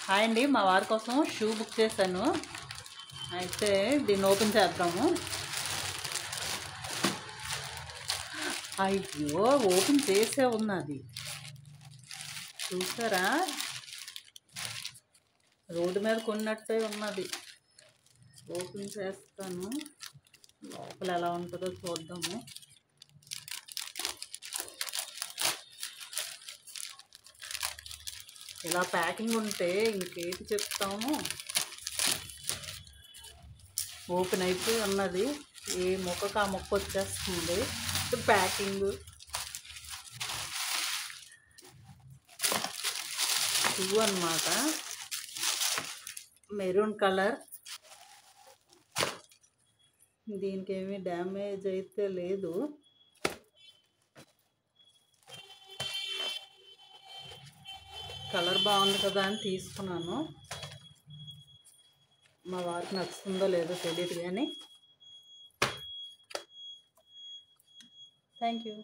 Hi అండి, మా వారి కోసం షూ బుక్ చేశాను. అయితే దీన్ని ఓపెన్ చేద్దాము. అయ్యో, ఓపెన్ చేసే ఉన్నది చూసారా, రోడ్డు మీద కొన్నట్టే ఉన్నది. ఓపెన్ చేస్తాను, లోపల ఎలా ఉంటుందో చూద్దాము. ఇలా ప్యాకింగ్ ఉంటే ఇంకేంటి చెప్తాము. ఓపెన్ అయిపోయి ఉన్నది, ఏ మొక్కకు ఆ మొక్క వచ్చేస్తుంది. ప్యాకింగ్ షూ అన్నమాట, మెరూన్ కలర్. దీనికి ఏమీ డ్యామేజ్ అయితే లేదు. కలర్ బాగుంది కదా అని తీసుకున్నాను. మా వారికి నచ్చుతుందో లేదో తెలియదు కానీ థ్యాంక్ యూ.